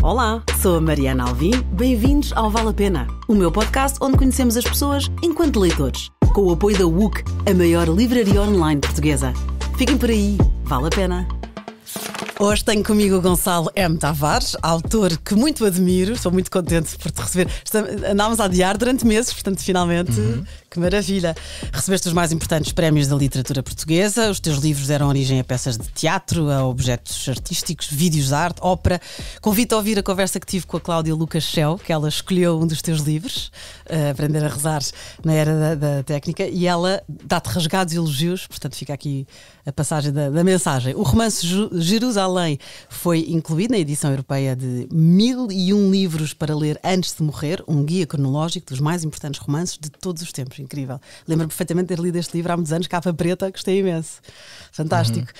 Olá, sou a Mariana Alvim, bem-vindos ao Vale a Pena, o meu podcast onde conhecemos as pessoas enquanto leitores, com o apoio da WUC, a maior livraria online portuguesa. Fiquem por aí, vale a pena. Hoje tenho comigo o Gonçalo M. Tavares, autor que muito admiro, estou muito contente por te receber. Andámos a adiar durante meses, portanto, finalmente, que maravilha. Recebeste os mais importantes prémios da literatura portuguesa, os teus livros deram origem a peças de teatro, a objetos artísticos, vídeos de arte, ópera. Convido a ouvir a conversa que tive com a Cláudia Lucas Schell, que ela escolheu um dos teus livros, Aprender a Rezar na Era da Técnica, e ela dá-te rasgados elogios, portanto fica aqui a passagem da mensagem. O romance Jerusalém foi incluído na edição europeia de 1001 livros para ler antes de morrer, um guia cronológico dos mais importantes romances de todos os tempos. Incrível. Lembro-me perfeitamente de ter lido este livro há muitos anos, capa preta, gostei imenso. Fantástico.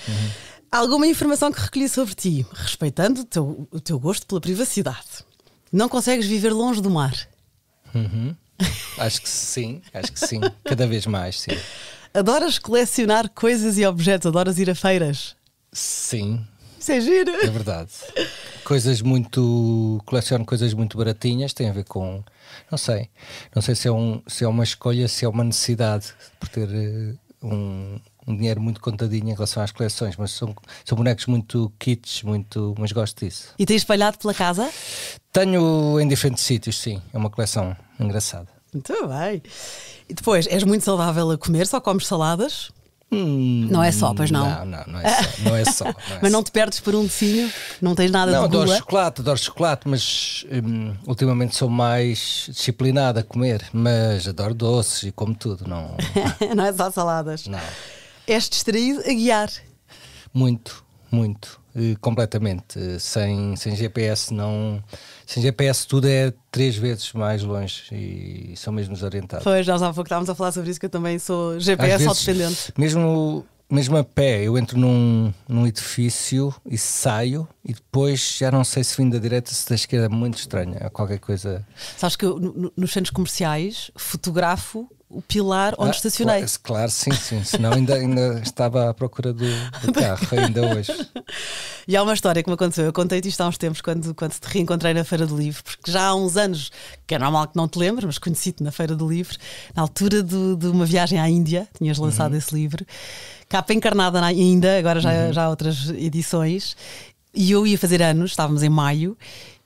Alguma informação que recolhi sobre ti, respeitando o teu gosto pela privacidade? Não consegues viver longe do mar? Acho que sim, cada vez mais, sim. Adoras colecionar coisas e objetos? Adoras ir a feiras? Sim. Isso é giro. É verdade. Coleciono coisas muito baratinhas, tem a ver com, não sei se é uma escolha, se é uma necessidade por ter um dinheiro muito contadinho em relação às coleções, mas são bonecos muito kits, mas gosto disso. E tens espalhado pela casa? Tenho em diferentes sítios, sim, é uma coleção engraçada. Muito bem. E depois, és muito saudável a comer? Só comes saladas? Não é só, pois não? Não é só. Mas não te perdes por um docinho? Não tens nada de gula? Adoro chocolate, mas ultimamente sou mais disciplinado a comer, mas adoro doces e como tudo, não. Não é só saladas? Não. És distraído a guiar? Muito, completamente. Sem GPS não. Sem GPS tudo é 3 vezes mais longe e sou mesmo desorientado. Pois, nós há pouco estávamos a falar sobre isso, que eu também sou GPS autodependente. Mesmo a pé, eu entro num edifício e saio e depois já não sei se vim da direita ou se da esquerda, muito estranho, é qualquer coisa. Sabes que eu, nos centros comerciais, fotografo o pilar onde estacionei. Claro, sim, senão ainda estava à procura do carro, ainda hoje. E há uma história que me aconteceu, eu contei-te isto há uns tempos quando te reencontrei na Feira do Livro, porque já há uns anos, que é normal que não te lembres, mas conheci-te na Feira do Livro, na altura de uma viagem à Índia, tinhas lançado esse livro, capa encarnada ainda, agora já há outras edições, e eu ia fazer anos, estávamos em maio,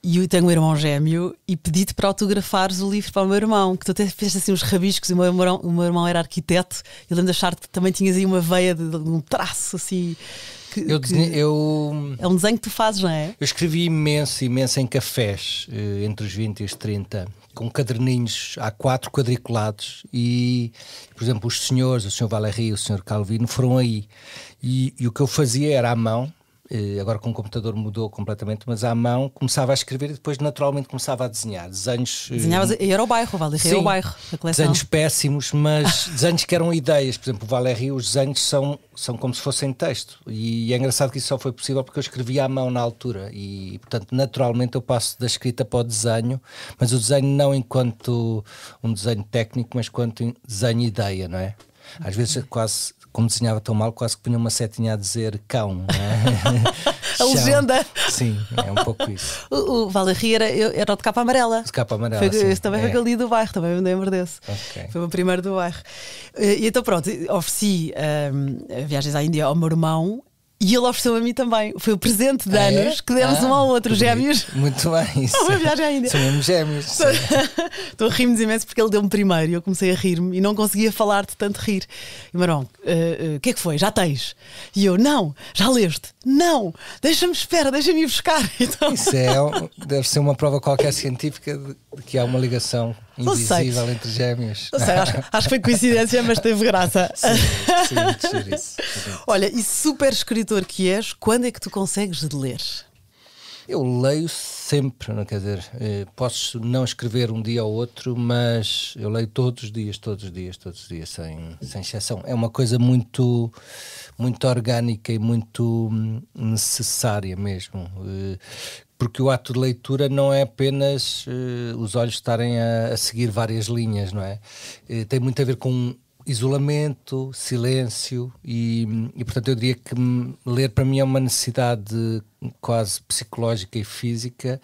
e eu tenho um irmão gêmeo e pedi-te para autografares o livro para o meu irmão, que tu até fizeste assim uns rabiscos, e o meu irmão era arquiteto, eu lembro de achar que também tinhas aí uma veia de um traço assim. É um desenho que tu fazes, não é? Eu escrevi imenso em cafés, entre os 20 e os 30, com caderninhos A4 quadriculados e, por exemplo, o Sr. Valéry, o Sr. Calvino foram aí e o que eu fazia era à mão. Agora com o computador mudou completamente, mas à mão começava a escrever e depois naturalmente começava a desenhar desenhos. Desenhavas, e era o bairro, o Valéry era o bairro da coleção. Desenhos péssimos, mas desenhos que eram ideias. Por exemplo, o Valéry, os desenhos são como se fossem texto, e é engraçado que isso só foi possível porque eu escrevia à mão na altura e, portanto, naturalmente eu passo da escrita para o desenho, mas o desenho não enquanto um desenho técnico, mas enquanto desenho ideia, não é? Às vezes quase, como desenhava tão mal, quase que punha uma setinha a dizer cão, não é? A legenda. Sim, é um pouco isso. O Valéry era o de capa amarela. De capa amarela, esse também foi aquele do bairro, também me lembro desse. Okay. Foi o primeiro do bairro. E então pronto, ofereci viagens à Índia ao meu irmão. E ele ofereceu a mim também. Foi o presente de anos que demos um ao outro, gêmeos. Muito bem, isso. Uma viagem ainda. São mesmo gêmeos. Estou a rir-me imenso porque ele deu-me primeiro e eu comecei a rir-me e não conseguia falar de tanto rir. E Marão, o que é que foi? Já tens? E eu, não, já leste? Não, deixa-me ir buscar. Então... Isso deve ser uma prova qualquer científica de que há uma ligação invisível entre gêmeos. Não sei, acho que foi coincidência, mas teve graça. Sim, isso. Olha, e super escritor que és, quando é que tu consegues ler? Eu leio sempre, não quer dizer, posso não escrever um dia ou outro, mas eu leio todos os dias, sem exceção. É uma coisa muito orgânica e muito necessária mesmo. Porque o ato de leitura não é apenas os olhos estarem a seguir várias linhas, não é? Tem muito a ver com isolamento, silêncio e portanto eu diria que ler para mim é uma necessidade quase psicológica e física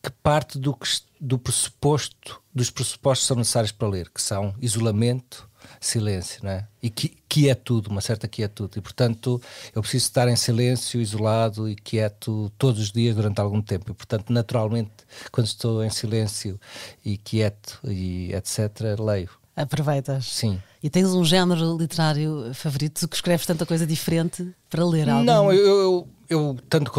que parte dos pressupostos que são necessários para ler, que são isolamento, silêncio, não é? E quietude, uma certa quietude, e portanto eu preciso estar em silêncio, isolado e quieto todos os dias durante algum tempo, e portanto naturalmente quando estou em silêncio e quieto e etc, leio. Aproveitas? Sim. E tens um género literário favorito? Que escreves tanta coisa diferente para ler algo? Não, eu tanto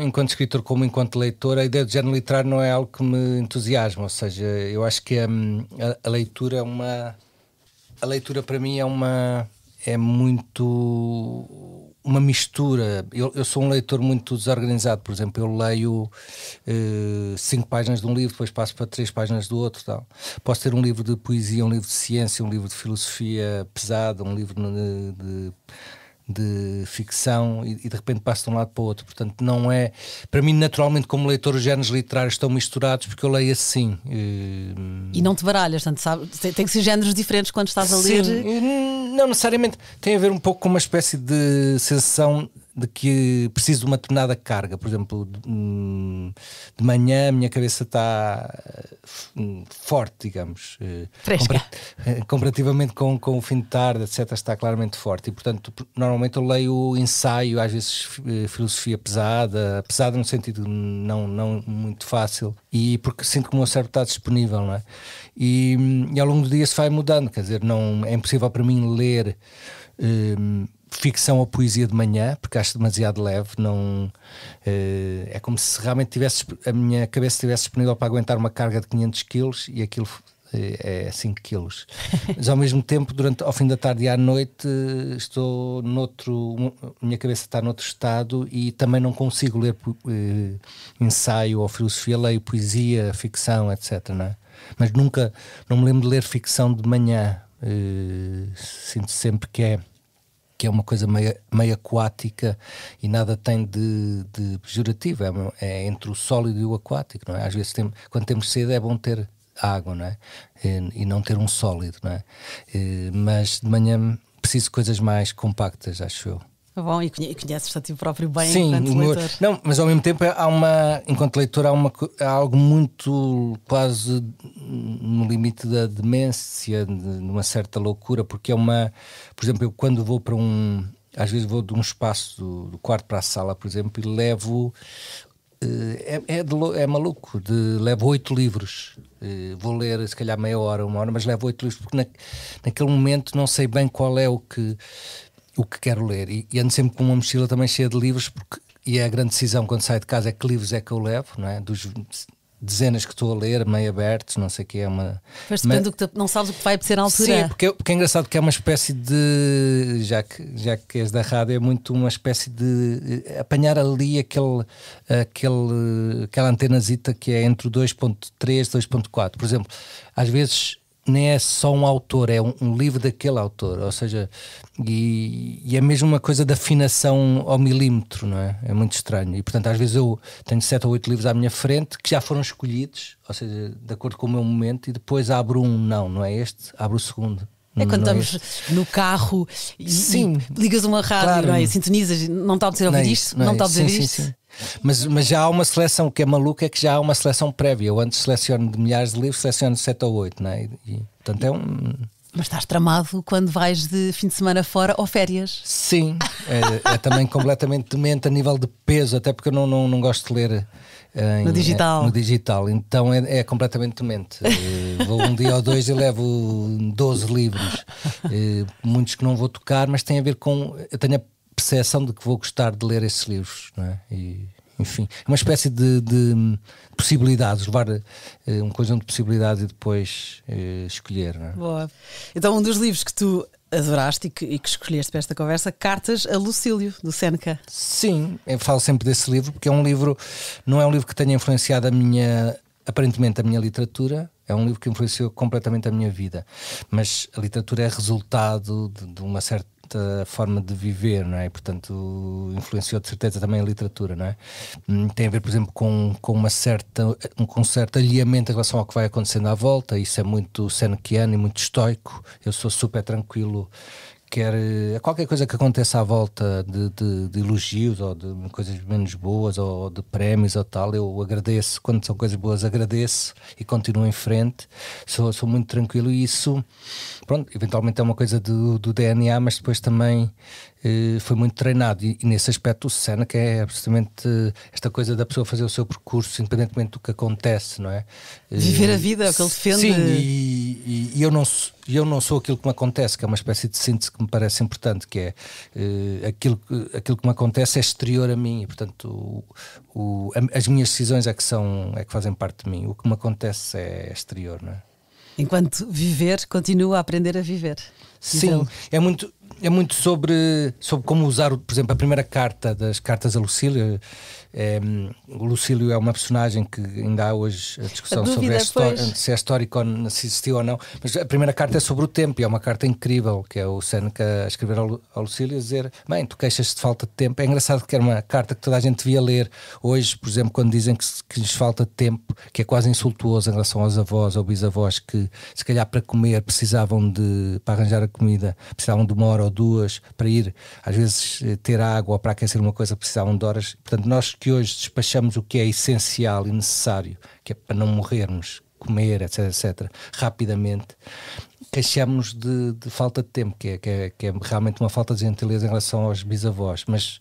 enquanto escritor como enquanto leitor, a ideia de género literário não é algo que me entusiasma, ou seja, eu acho que a leitura é uma... A leitura para mim é muito uma mistura. Eu sou um leitor muito desorganizado, por exemplo, eu leio 5 páginas de um livro, depois passo para 3 páginas do outro, tal. Posso ter um livro de poesia, um livro de ciência, um livro de filosofia pesada, um livro de ficção e de repente passo de um lado para o outro. Portanto, não é... Para mim, naturalmente, como leitor, os géneros literários estão misturados porque eu leio assim. E não te baralhas, tanto sabe? Tem que ser géneros diferentes quando estás a ler. Não necessariamente. Tem a ver um pouco com uma espécie de sensação de que preciso de uma determinada carga. Por exemplo, de manhã a minha cabeça está forte, digamos. Fresca. Comparativamente com o fim de tarde, etc., está claramente forte. E, portanto, normalmente eu leio ensaio, às vezes filosofia pesada no sentido não muito fácil, e porque sinto que o meu cérebro está disponível, não é? E ao longo do dia se vai mudando, quer dizer, não é impossível para mim ler ficção ou poesia de manhã, porque acho demasiado leve. Não, é como se realmente a minha cabeça estivesse disponível para aguentar uma carga de 500 quilos e aquilo é 5 quilos. Mas ao mesmo tempo, ao fim da tarde e à noite, minha cabeça está noutro estado e também não consigo ler ensaio ou filosofia, leio poesia, ficção, etc., não é? Mas não me lembro de ler ficção de manhã. Sinto sempre que é uma coisa meio aquática e nada tem de pejorativo, é entre o sólido e o aquático, não é? Às vezes quando temos sede é bom ter água, não é? E não ter um sólido, não é? Mas de manhã preciso de coisas mais compactas, acho eu. Bom, e conheces a ti próprio bem. Sim, enquanto leitor. Não, mas ao mesmo tempo enquanto leitor há algo muito quase no limite da demência, de uma certa loucura, porque por exemplo, eu quando vou para às vezes vou de um espaço do quarto para a sala, por exemplo, e levo é maluco, levo 8 livros. Vou ler se calhar meia hora, 1 hora, mas levo 8 livros porque naquele momento não sei bem qual é o que quero ler, e ando sempre com uma mochila também cheia de livros, e é a grande decisão quando saio de casa é que livros é que eu levo, não é? Dos dezenas que estou a ler, meio abertos, não sei o que é uma... Mas depende do que não sabes o que vai apetecer na altura. Sim, porque é engraçado que é uma espécie de... Já que és da rádio, é muito uma espécie de apanhar ali aquela antenazita que é entre o 2.3 e 2.4. Por exemplo, às vezes nem é só um autor, é um livro daquele autor, ou seja, e é mesmo uma coisa de afinação ao milímetro, não é? É muito estranho, e portanto às vezes eu tenho 7 ou 8 livros à minha frente que já foram escolhidos, ou seja, de acordo com o meu momento, e depois abro não é este, abro o segundo. É quando estamos no carro e ligas uma rádio, claro, não é? Sintonizas, não está a dizer ouvir isto, não está a dizer isto. Sim. Mas já há uma seleção, o que é maluco é que já há uma seleção prévia. Eu antes seleciono de milhares de livros, seleciono 7 ou 8, não é? Portanto Mas estás tramado quando vais de fim de semana fora ou férias? Sim, é também completamente demente a nível de peso, até porque eu não gosto de ler no digital, então é completamente demente. Vou um dia ou 2 e levo 12 livros, muitos que não vou tocar, mas tem a ver com... Eu tenho a percepção de que vou gostar de ler esses livros, não é? E, enfim, é uma espécie de possibilidades, levar um conjunto de possibilidades e depois escolher, não é? Boa. Então, um dos livros que tu adoraste e que escolheste para esta conversa, Cartas a Lucílio, do Seneca. Sim, eu falo sempre desse livro porque não é um livro que tenha influenciado aparentemente a minha literatura, é um livro que influenciou completamente a minha vida, mas a literatura é resultado de bastante a forma de viver, não é? E, portanto, influenciou de certeza também a literatura, não é? Tem a ver, por exemplo, com um certo alinhamento em relação ao que vai acontecendo à volta. Isso é muito senequiano e muito estoico. Eu sou super tranquilo. Quer qualquer coisa que aconteça à volta de elogios ou de coisas menos boas ou de prémios ou tal, eu agradeço. Quando são coisas boas, agradeço e continuo em frente. Sou muito tranquilo e isso, pronto, eventualmente é uma coisa do DNA, mas depois também foi muito treinado. E nesse aspecto o Seneca é absolutamente esta coisa da pessoa fazer o seu percurso independentemente do que acontece, não é? Viver a vida, é o que ele defende. Sim, e eu não sou aquilo que me acontece, que é uma espécie de síntese que me parece importante, que é aquilo que me acontece é exterior a mim e, portanto, as minhas decisões é que fazem parte de mim. O que me acontece é exterior, não é? Enquanto viver, continua a aprender a viver. Sim, é muito sobre como usar, por exemplo, a primeira carta das cartas a Lucílio. O Lucílio é uma personagem que ainda há hoje a discussão sobre se é histórico ou se existiu ou não, mas a primeira carta é sobre o tempo e é uma carta incrível, que é o Seneca a escrever ao Lucílio a dizer: bem, tu queixas-te de falta de tempo. É engraçado que era uma carta que toda a gente devia ler hoje, por exemplo, quando dizem que lhes falta de tempo, que é quase insultuoso em relação aos avós ou bisavós que se calhar para comer para arranjar a comida precisavam de 1 hora ou 2, para ir às vezes ter água ou para aquecer uma coisa precisavam de horas. Portanto, nós que hoje despachamos o que é essencial e necessário, que é para não morrermos, comer, etc, rapidamente, queixamos de falta de tempo, que é realmente uma falta de gentileza em relação aos bisavós. Mas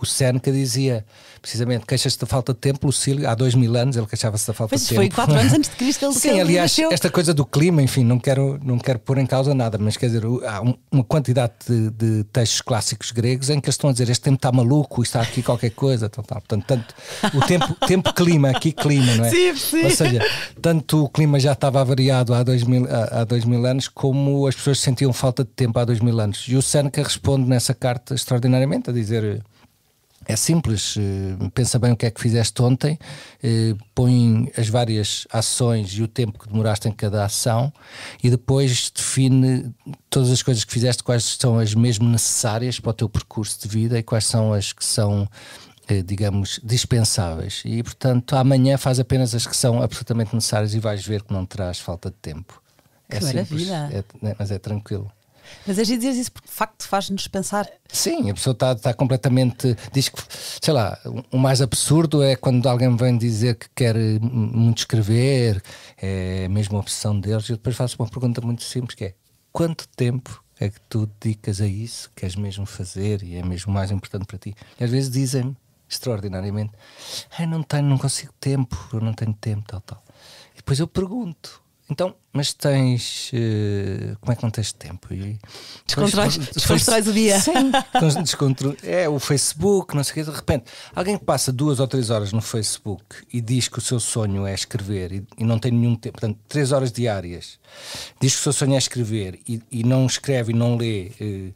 o Seneca dizia, precisamente, queixas-te da falta de tempo. Lucílio, há 2000 anos, ele queixava-se da falta de tempo. Foi 4 anos antes de Cristo ele Sim, aliás, nasceu. Esta coisa do clima, enfim, não quero pôr em causa nada, mas quer dizer, há uma quantidade de textos clássicos gregos em que eles estão a dizer: este tempo está maluco, está aqui qualquer coisa, tal. Portanto, tanto o tempo clima, aqui clima, não é? Sim. Ou seja, tanto o clima já estava avariado há 2000 anos, como as pessoas sentiam falta de tempo há 2000 anos. E o Seneca responde nessa carta extraordinariamente a dizer: é simples, pensa bem o que é que fizeste ontem, põe as várias ações e o tempo que demoraste em cada ação e depois define todas as coisas que fizeste, quais são as mesmo necessárias para o teu percurso de vida e quais são as que são, digamos, dispensáveis. E, portanto, amanhã faz apenas as que são absolutamente necessárias e vais ver que não terás falta de tempo. Que maravilha! Mas é tranquilo. Mas é de dizer isso porque de facto faz-nos pensar. Sim, a pessoa está completamente. Diz que, sei lá, o mais absurdo é quando alguém vem dizer que quer muito escrever, é a mesma obsessão deles, e depois faço uma pergunta muito simples, que é: quanto tempo é que tu dedicas a isso, queres mesmo fazer e é mesmo mais importante para ti? E às vezes dizem-me, extraordinariamente: não consigo tempo, eu não tenho tempo, tal. E depois eu pergunto: então, mas tens. Como é que não tens tempo? Desconstróis o dia. Sim, o Facebook, não sei o quê. De repente, alguém que passa 2 ou 3 horas no Facebook e diz que o seu sonho é escrever e não tem nenhum tempo, portanto, 3 horas diárias, diz que o seu sonho é escrever e não escreve e não lê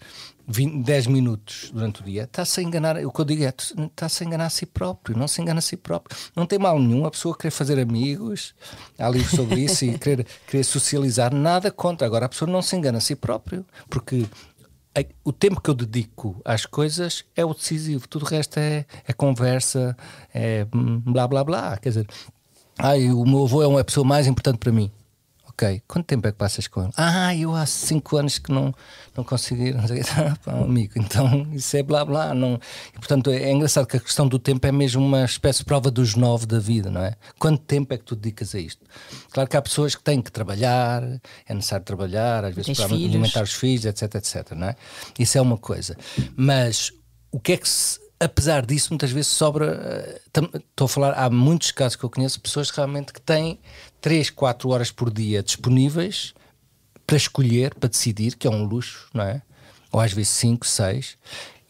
10 minutos durante o dia, está-se a enganar. O que eu digo é: está-se a enganar a si próprio, não se engana a si próprio. Não tem mal nenhum a pessoa querer fazer amigos, há livros sobre isso, e querer socializar, nada contra. Agora, a pessoa não se engana a si próprio, porque o tempo que eu dedico às coisas é o decisivo, tudo o resto é conversa, é blá blá blá. Quer dizer, o meu avô é a pessoa mais importante para mim. Ok, quanto tempo é que passas com ele? Eu há 5 anos que não consegui. Amigo, então isso é blá blá. Não. E, portanto, é engraçado que a questão do tempo é mesmo uma espécie de prova dos 9 da vida, não é? Quanto tempo é que tu dedicas a isto? Claro que há pessoas que têm que trabalhar, é necessário trabalhar, às vezes para alimentar os filhos, etc, não é? Isso é uma coisa. Mas o que é que apesar disso, muitas vezes sobra. Estou a falar, há muitos casos que eu conheço, pessoas realmente que têm 3, 4 horas por dia disponíveis para escolher, para decidir, que é um luxo, não é? Ou às vezes 5, 6,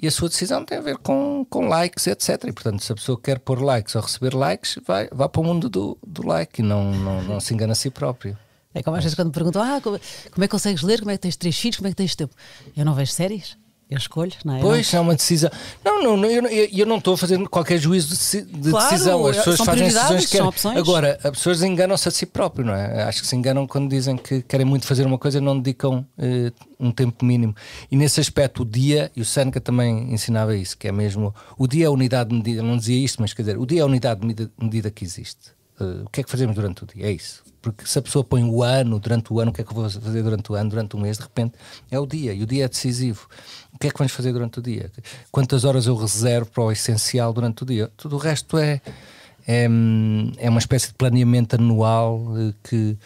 e a sua decisão tem a ver com likes, etc. E portanto, se a pessoa quer pôr likes ou receber likes, vai para o mundo do like e não se engana a si próprio. É como às vezes quando me perguntam: como é que consegues ler? Como é que tens 3 filhos? Como é que tens tempo? Eu não vejo séries. Eu escolho, não é? Pois, é uma decisão. Não, eu não estou a fazer qualquer juízo de decisão. As pessoas fazem as decisões que querem. Agora, as pessoas enganam-se a si próprio, não é? Acho que se enganam quando dizem que querem muito fazer uma coisa e não dedicam um tempo mínimo. E nesse aspecto, o dia, e o Seneca também ensinava isso, que é mesmo, o dia é a unidade de medida, não dizia isto, mas quer dizer, o dia é a unidade de medida que existe. O que é que fazemos durante o dia? É isso. Porque se a pessoa põe o ano, durante o ano, o que é que eu vou fazer durante o ano, durante o mês, de repente é o dia, e o dia é decisivo. O que é que vamos fazer durante o dia? Quantas horas eu reservo para o essencial durante o dia? Tudo o resto é uma espécie de planeamento anual que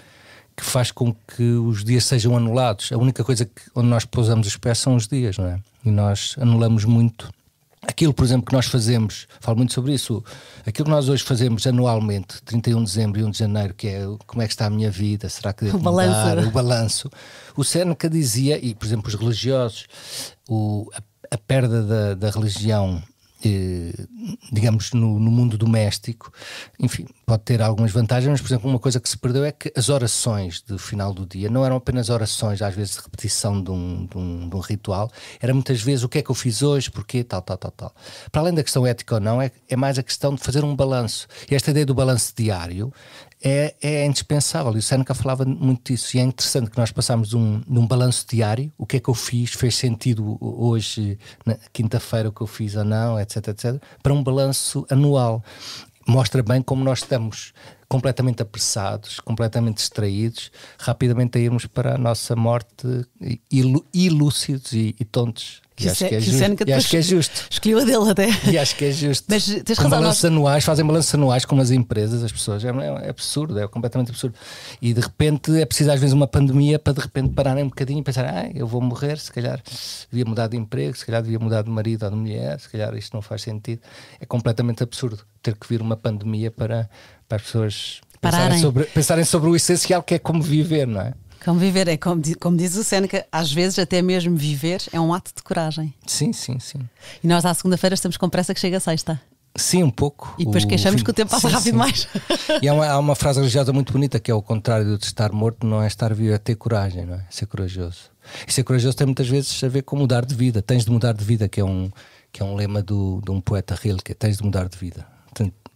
faz com que os dias sejam anulados. A única coisa onde nós pousamos os pés são os dias, não é? E nós anulamos muito. Aquilo, por exemplo, que nós fazemos, falo muito sobre isso, aquilo que nós hoje fazemos anualmente, 31 de dezembro e 1 de janeiro, que é como é que está a minha vida, será que devo mudar? O balanço. O Seneca dizia, e por exemplo os religiosos, a perda da religião, digamos, no mundo doméstico, enfim, pode ter algumas vantagens, mas por exemplo uma coisa que se perdeu é que as orações do final do dia não eram apenas orações, às vezes de repetição de um ritual, era muitas vezes o que é que eu fiz hoje, porquê, tal. Para além da questão ética ou não, é mais a questão de fazer um balanço. E esta ideia do balanço diário é indispensável, e o Seneca falava muito disso, e é interessante que nós passamos num balanço diário, o que é que eu fiz, fez sentido hoje, na quinta-feira, o que eu fiz ou não, etc, para um balanço anual. Mostra bem como nós estamos completamente apressados, completamente distraídos, rapidamente a irmos para a nossa morte ilúcidos e tontos. E acho que é justo. Escolheu a dele até. E acho que é justo. Mas tens razão, fazem balanços anuais como as empresas, as pessoas. É absurdo, é completamente absurdo. E de repente é preciso às vezes uma pandemia para de repente pararem um bocadinho e pensar, eu vou morrer, se calhar devia mudar de emprego, se calhar devia mudar de marido ou de mulher, se calhar isto não faz sentido. É completamente absurdo ter que vir uma pandemia para as pessoas pensarem sobre o essencial, que é como viver, não é? Como viver, é como diz o Seneca, às vezes até mesmo viver é um ato de coragem. Sim. E nós à segunda-feira estamos com pressa que chega a sexta. Sim, um pouco. E depois queixamos que o tempo passa rápido mais. E há uma frase religiosa muito bonita que é o contrário de estar morto, não é estar vivo, é ter coragem, não é? Ser corajoso. E ser corajoso tem muitas vezes a ver com mudar de vida. Tens de mudar de vida, que é um lema de um poeta Rilke, tens de mudar de vida.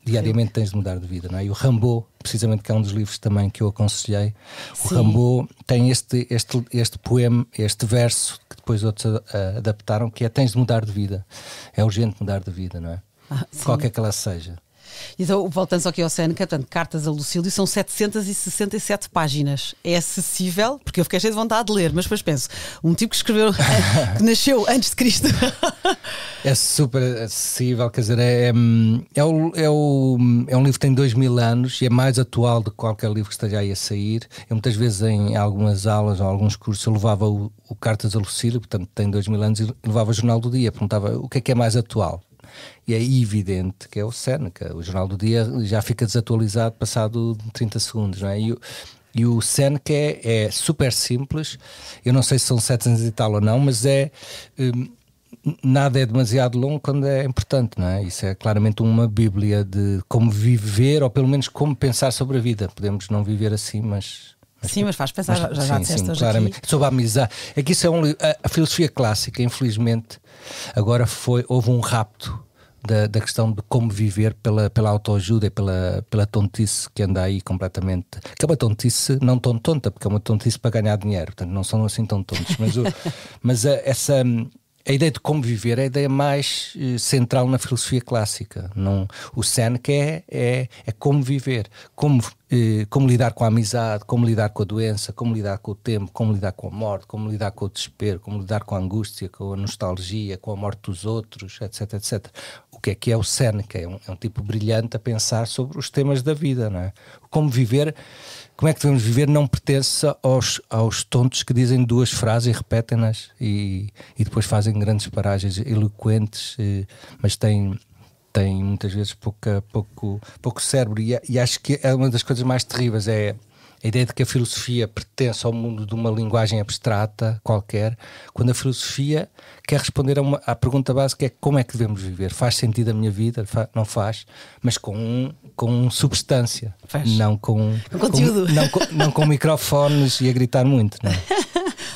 Diariamente tens de mudar de vida, não é? E o Rimbaud, precisamente, que é um dos livros também que eu aconselhei, o Rimbaud tem este poema, este verso que depois outros adaptaram, que é: tens de mudar de vida, é urgente mudar de vida, não é? Qualquer que ela seja. Então, voltando aqui ao Seneca, portanto, Cartas a Lucílio, são 767 páginas. É acessível, porque eu fiquei cheio de vontade de ler, mas depois penso, um tipo que escreveu, que nasceu antes de Cristo. É super acessível, quer dizer, é um livro que tem 2000 anos e é mais atual do que qualquer livro que esteja aí a sair. Eu muitas vezes em algumas aulas ou alguns cursos eu levava o Cartas a Lucílio, portanto tem 2000 anos, e levava o Jornal do Dia, perguntava o que é mais atual. E é evidente que é o Seneca. O Jornal do Dia já fica desatualizado passado 30 segundos, não é? E o Seneca é super simples. Eu não sei se são 700 e tal ou não, mas nada é demasiado longo quando é importante, não é? Isso é claramente uma bíblia de como viver, ou pelo menos como pensar sobre a vida. Podemos não viver assim, mas faz pensar, já disseste hoje claramente aqui. Sobre a amizade. É que isso é a filosofia clássica, infelizmente, agora houve um rapto da questão de como viver pela autoajuda e pela tontice que anda aí completamente. Que é uma tontice não tão tonta, porque é uma tontice para ganhar dinheiro, portanto não são assim tão tontos. Mas a ideia de como viver é a ideia mais central na filosofia clássica. O Seneca é como viver, como lidar com a amizade, como lidar com a doença, como lidar com o tempo, como lidar com a morte, como lidar com o desespero, como lidar com a angústia, com a nostalgia, com a morte dos outros, etc. O que é o Seneca? É um tipo brilhante a pensar sobre os temas da vida, não é? Como viver, como é que devemos viver, não pertence aos tontos que dizem duas frases e repetem-nas e depois fazem grandes paragens eloquentes, mas têm muitas vezes pouco cérebro, e acho que é uma das coisas mais terríveis, é a ideia de que a filosofia pertence ao mundo de uma linguagem abstrata qualquer, quando a filosofia quer responder à pergunta básica, é como é que devemos viver? Faz sentido a minha vida? Não faz, mas com substância, faz. Não com conteúdo, não com microfones e a gritar muito, não é?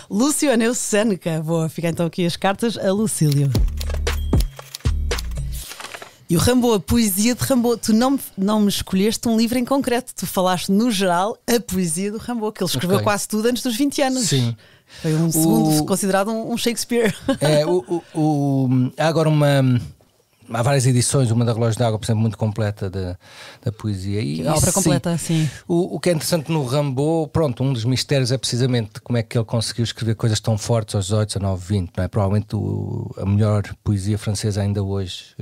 Lúcio Aneu Seneca. Boa, fica então aqui as cartas a Lucílio. E o Rimbaud, a poesia de Rimbaud. Tu não me escolheste um livro em concreto. Tu falaste, no geral, a poesia do Rimbaud, que ele escreveu quase tudo antes dos 20 anos. Sim. Foi um segundo considerado um Shakespeare. Há agora há várias edições, uma da Relógio d'Água, por exemplo, muito completa da poesia. A obra completa, sim. O que é interessante no Rimbaud, pronto, um dos mistérios é precisamente como é que ele conseguiu escrever coisas tão fortes aos 18, 19, 20, não é? Provavelmente a melhor poesia francesa ainda hoje.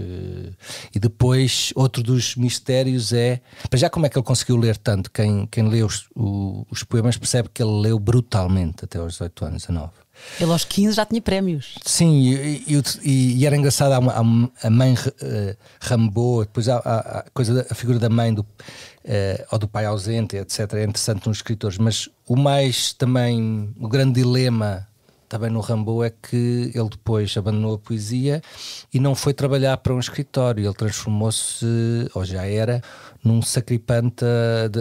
E depois, outro dos mistérios é, para já, como é que ele conseguiu ler tanto? Quem lê os poemas percebe que ele leu brutalmente até aos 18 anos, 19. Ele aos 15 já tinha prémios. Sim, e era engraçado, a mãe Rimbaud, depois a figura da mãe ou do pai ausente, etc. É interessante nos escritores, mas o grande dilema também no Rimbaud é que ele depois abandonou a poesia e não foi trabalhar para um escritório. Ele transformou-se, ou já era, num sacripanta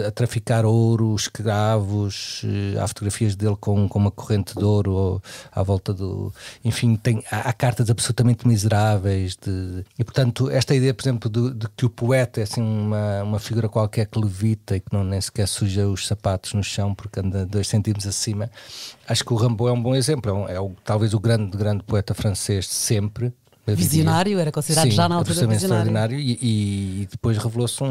a traficar ouro, escravos. Há fotografias dele com uma corrente de ouro à volta do... Enfim, há cartas absolutamente miseráveis. E portanto, esta ideia, por exemplo, de que o poeta é assim uma figura qualquer que levita e que nem sequer suja os sapatos no chão porque anda 2 centímetros acima. Acho que o Rimbaud é um bom exemplo. Talvez o grande poeta francês de sempre. Visionário, era considerado já na altura visionário. Extraordinário e depois revelou-se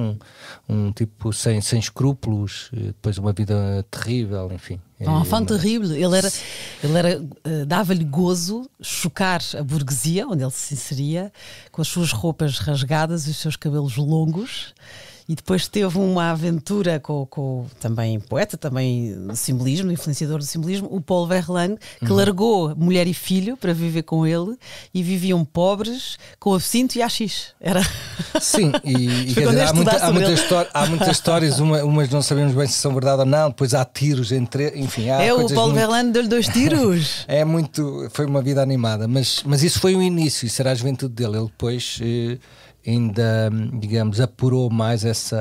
um tipo sem escrúpulos, depois uma vida terrível, enfim. Um enfant terrível. Ele era dava-lhe gozo chocar a burguesia, onde ele se inseria, com as suas roupas rasgadas e os seus cabelos longos. E depois teve uma aventura com também poeta, também simbolismo, influenciador do simbolismo, o Paul Verlaine, que largou mulher e filho para viver com ele e viviam pobres com absinto e haxixe. Sim, e quer dizer, há muitas histórias, umas não sabemos bem se são verdade ou não, depois há tiros enfim. O Paul Verlaine deu-lhe 2 tiros. Foi uma vida animada, mas isso foi o início, isso era a juventude dele. Ele depois... ainda, digamos, apurou mais esse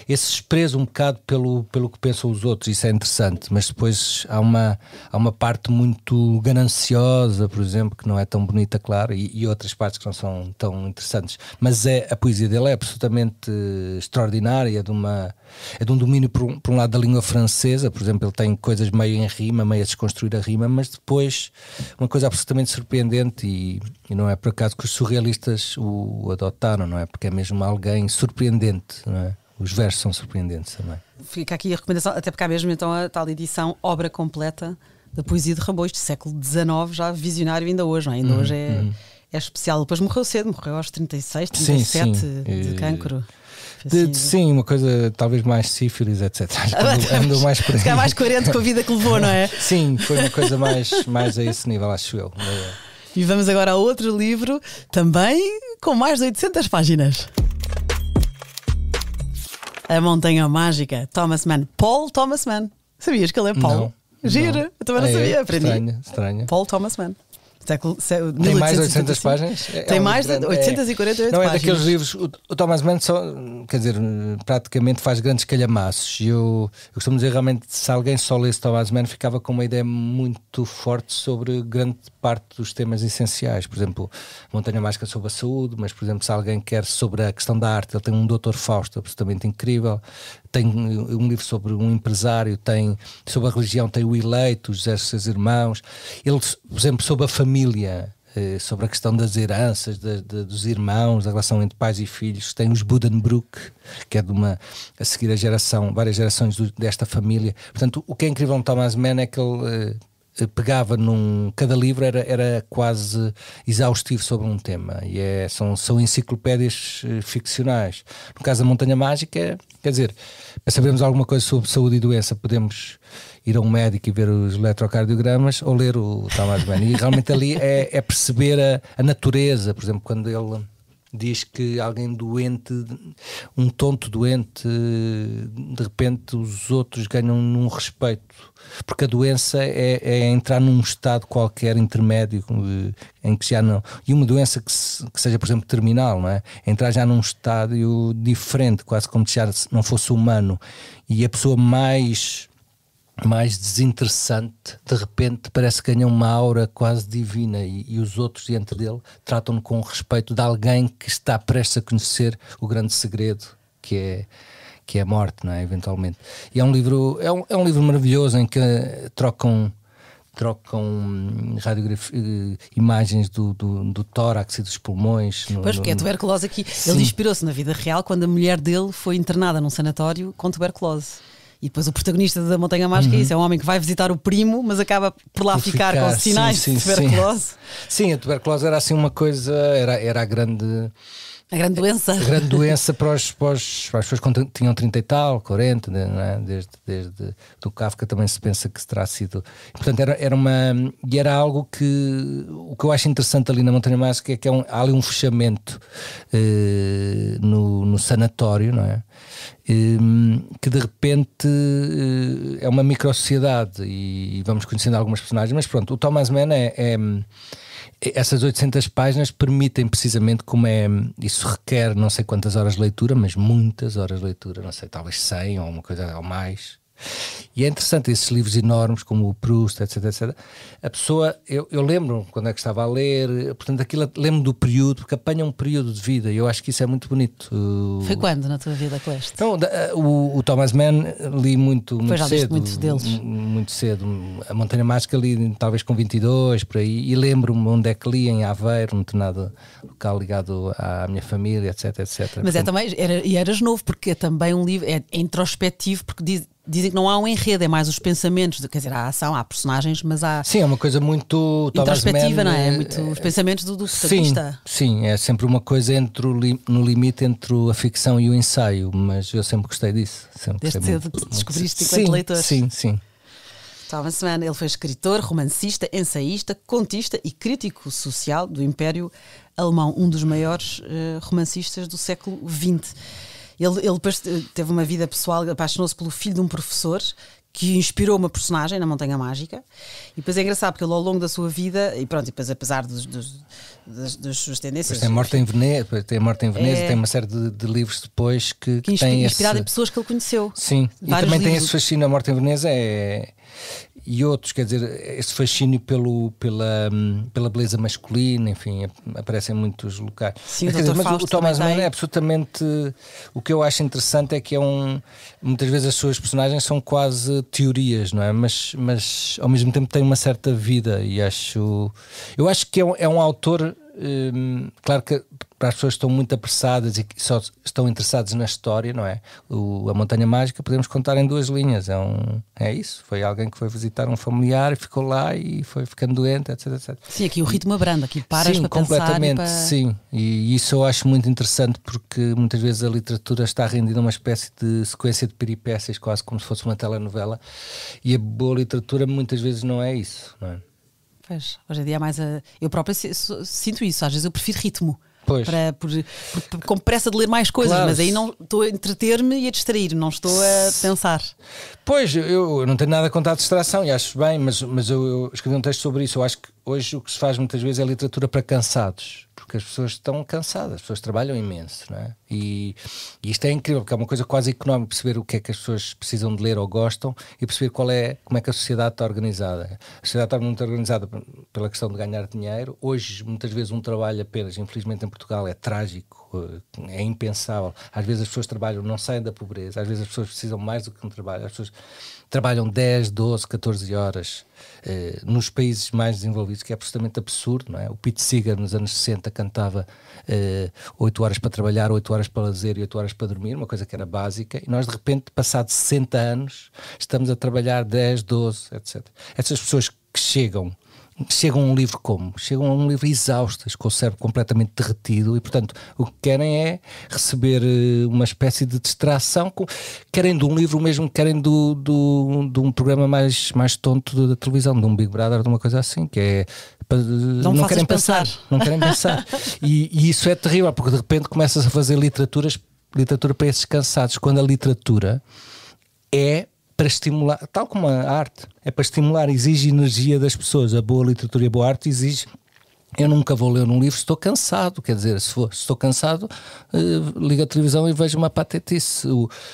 desprezo um bocado pelo que pensam os outros. Isso é interessante, mas depois há uma parte muito gananciosa, por exemplo, que não é tão bonita, claro, e outras partes que não são tão interessantes, mas a poesia dele é absolutamente extraordinária, é de um domínio por um lado da língua francesa. Por exemplo, ele tem coisas meio em rima, meio a desconstruir a rima, mas depois uma coisa absolutamente surpreendente, e não é por acaso que os surrealistas o adotaram, não é? Porque é mesmo alguém surpreendente, não é? Os versos são surpreendentes também. Fica aqui a recomendação, até porque há mesmo então a tal edição obra completa da poesia de Rimbaud, século XIX, já visionário ainda hoje, não é? Ainda hoje é especial. Depois morreu cedo, morreu aos 36, 37 de cancro. Sim, uma coisa talvez mais sífilis, etc. Andou mais por aí. Ficar mais coerente com a vida que levou, não é? Sim, foi uma coisa mais a esse nível, acho eu. E vamos agora a outro livro, também com mais de 800 páginas. A Montanha Mágica, Thomas Mann. Paul Thomas Mann. Sabias que ele é Paul? Não. Gira, eu também não sabia, aprendi. Estranho. Paul Thomas Mann. Tem mais de 800 páginas? Tem mais de 848 páginas. Não é daqueles livros. O Thomas Mann quer dizer, praticamente faz grandes calhamaços. E eu costumo dizer, realmente, se alguém só lesse Thomas Mann, ficava com uma ideia muito forte sobre grande parte dos temas essenciais. Por exemplo, Montanha Mágica sobre a saúde, mas, por exemplo, se alguém quer sobre a questão da arte, ele tem um Dr. Fausto absolutamente incrível. Tem um livro sobre um empresário, tem sobre a religião, tem o Eleito, os seus irmãos. Ele, por exemplo, sobre a família, sobre a questão das heranças, dos irmãos, da relação entre pais e filhos, tem os Buddenbrook, que é a seguir várias gerações desta família. Portanto, o que é incrível no Thomas Mann é que ele pegava cada livro era quase exaustivo sobre um tema, e são enciclopédias ficcionais. No caso da Montanha Mágica, quer dizer, para sabermos alguma coisa sobre saúde e doença, podemos ir a um médico e ver os eletrocardiogramas ou ler o Thomas Mann, e realmente ali é perceber a natureza. Por exemplo, quando ele diz que alguém doente, um tonto doente, de repente os outros ganham num respeito, porque a doença é entrar num estado qualquer intermédio em que já não... E uma doença que seja, por exemplo, terminal, não é? Entrar já num estádio diferente, quase como se já não fosse humano. E a pessoa mais mais desinteressante, de repente parece que ganha uma aura quase divina e os outros diante dele tratam-no com o respeito de alguém que está prestes a conhecer o grande segredo que é a morte, não é? Eventualmente. E é um livro maravilhoso em que trocam imagens do tórax e dos pulmões. Pois, porque é tuberculose aqui. Sim. Ele inspirou-se na vida real quando a mulher dele foi internada num sanatório com tuberculose. E depois o protagonista da Montanha Mágica é isso, é um homem que vai visitar o primo, mas acaba por lá ficar com sinais de tuberculose. Sim, a tuberculose era assim uma coisa, era a grande doença. A grande doença para as pessoas que tinham 30 e tal, 40, não é? Desde do Kafka também se pensa que terá sido. Portanto, era algo que o que eu acho interessante ali na Montanha Mágica é que há ali um fechamento no sanatório, não é? Que de repente é uma micro-sociedade e vamos conhecendo algumas personagens, mas pronto, o Thomas Mann essas 800 páginas permitem precisamente como isso requer não sei quantas horas de leitura, mas muitas horas de leitura, não sei, talvez 100 ou uma coisa ou mais. E é interessante esses livros enormes como o Proust, etc. A pessoa, eu lembro quando é que estava a ler, portanto aquilo lembro do período, porque apanha um período de vida e eu acho que isso é muito bonito. Foi quando na tua vida que leste? Então, o Thomas Mann li muito cedo. Muitos deles. Muito cedo. A Montanha Mágica li talvez com 22, por aí, e lembro-me onde é que li, em Aveiro, num determinado local ligado à minha família, etc. Mas também, eras novo, porque é também um livro, é introspectivo, porque dizem que não há um enredo, é mais os pensamentos, quer dizer, há ação, há personagens, mas há... Sim, é uma coisa muito... introspectiva, não é? É muito os pensamentos do protagonista. Sim, é sempre uma coisa no limite entre a ficção e o ensaio, mas eu sempre gostei disso. Desde cedo que descobriste enquanto leitor. Sim. Thomas Mann, ele foi escritor, romancista, ensaísta, contista e crítico social do Império Alemão, um dos maiores romancistas do século XX. Ele depois teve uma vida pessoal, apaixonou-se pelo filho de um professor que inspirou uma personagem na Montanha Mágica. E depois é engraçado porque ele, ao longo da sua vida, e depois apesar das suas tendências... Tem a Morte em Veneza, tem uma série de livros depois que têm inspirado em pessoas que ele conheceu. Sim, e também livros. Tem esse fascínio. A Morte em Veneza e outros, quer dizer, esse fascínio pela beleza masculina, enfim, aparece em muitos locais. Sim, mas o Thomas Mann é absolutamente... O que eu acho interessante é que muitas vezes as suas personagens são quase teorias, não é? Mas ao mesmo tempo tem uma certa vida e eu acho que é um autor... claro que para as pessoas que estão muito apressadas e que só estão interessadas na história, não é? A Montanha Mágica podemos contar em 2 linhas. É isso. Foi alguém que foi visitar um familiar e ficou lá e foi ficando doente, etc. Sim, aqui o ritmo abranda, aqui paras para completamente, pensar. Sim, e isso eu acho muito interessante porque muitas vezes a literatura está rendida a uma espécie de sequência de peripécias, quase como se fosse uma telenovela, e a boa literatura muitas vezes não é isso, não é? Pois, hoje em dia é mais eu própria sinto isso, às vezes eu prefiro ritmo. Pois. Com pressa de ler mais coisas, claro. Mas aí não estou a entreter-me e a distrair, não estou a pensar. Pois, eu não tenho nada contra a distração e acho bem, mas eu escrevi um texto sobre isso. Eu acho que hoje o que se faz muitas vezes é literatura para cansados, porque as pessoas estão cansadas, as pessoas trabalham imenso, não é? E isto é incrível, porque é uma coisa quase económica, perceber o que é que as pessoas precisam de ler ou gostam e perceber como é que a sociedade está organizada. A sociedade está muito organizada pela questão de ganhar dinheiro. Hoje, muitas vezes, um trabalho apenas, infelizmente em Portugal, é trágico, é impensável. Às vezes as pessoas trabalham, não saem da pobreza, às vezes as pessoas precisam mais do que um trabalho, as pessoas trabalham 10, 12, 14 horas nos países mais desenvolvidos, que é absolutamente absurdo, não é? O Pete Seeger nos anos 60 cantava 8 horas para trabalhar, 8 horas para lazer e 8 horas para dormir, uma coisa que era básica, e nós de repente, passados 60 anos, estamos a trabalhar 10, 12, etc. Essas pessoas que chegam a um livro como? Chegam a um livro exaustas, com o cérebro completamente derretido e, portanto, o que querem é receber uma espécie de distração, querem de um livro mesmo, querem de um programa mais tonto da televisão, de um Big Brother, de uma coisa assim, que é... Não querem pensar. Não querem pensar. E isso é terrível, porque de repente começas a fazer literatura para esses cansados, quando a literatura é para estimular, tal como a arte, é para estimular, exige energia das pessoas. A boa literatura e a boa arte exige Eu nunca vou ler um livro se estou cansado, quer dizer, se estou cansado, ligo a televisão e vejo uma patetice.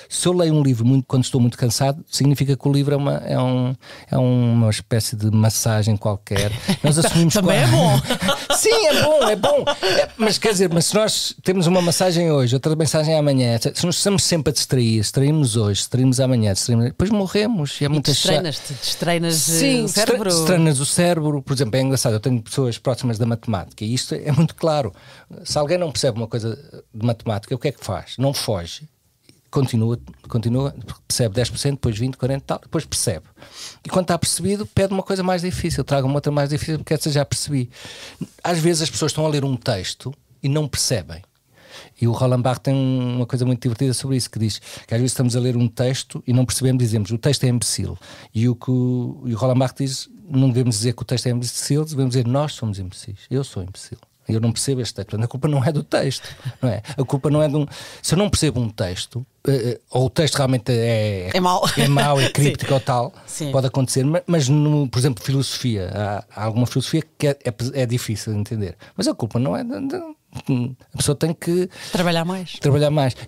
Se eu leio um livro quando estou muito cansado, significa que o livro é uma espécie de massagem qualquer. Nós assumimos Também é bom. Sim, é bom. Mas quer dizer, se nós temos uma massagem hoje, outra massagem amanhã, se nós estamos sempre a distraímos hoje, distraímos amanhã, depois morremos. E é muito destreinas o cérebro. Destreinas o cérebro. Por exemplo, é engraçado, eu tenho pessoas próximas da matemática e isto é muito claro. Se alguém não percebe uma coisa de matemática, o que é que faz? Não foge. Continua, percebe 10%, depois 20%, 40% tal, depois percebe. E quando está percebido, pede uma coisa mais difícil, traga uma outra mais difícil, porque essa já percebi. Às vezes as pessoas estão a ler um texto e não percebem. E o Roland Barthes tem uma coisa muito divertida sobre isso, que diz que às vezes estamos a ler um texto e não percebemos, dizemos o texto é imbecil. E o Roland Barthes diz, não devemos dizer que o texto é imbecil, devemos dizer nós somos imbecis, eu sou imbecil. Eu não percebo este texto. A culpa não é do texto, não é? A culpa não é de um... Se eu não percebo um texto, ou o texto realmente é mau, é críptico ou tal, sim, pode acontecer, mas por exemplo, filosofia, há alguma filosofia que é difícil de entender. Mas a culpa não é... A pessoa tem que trabalhar mais.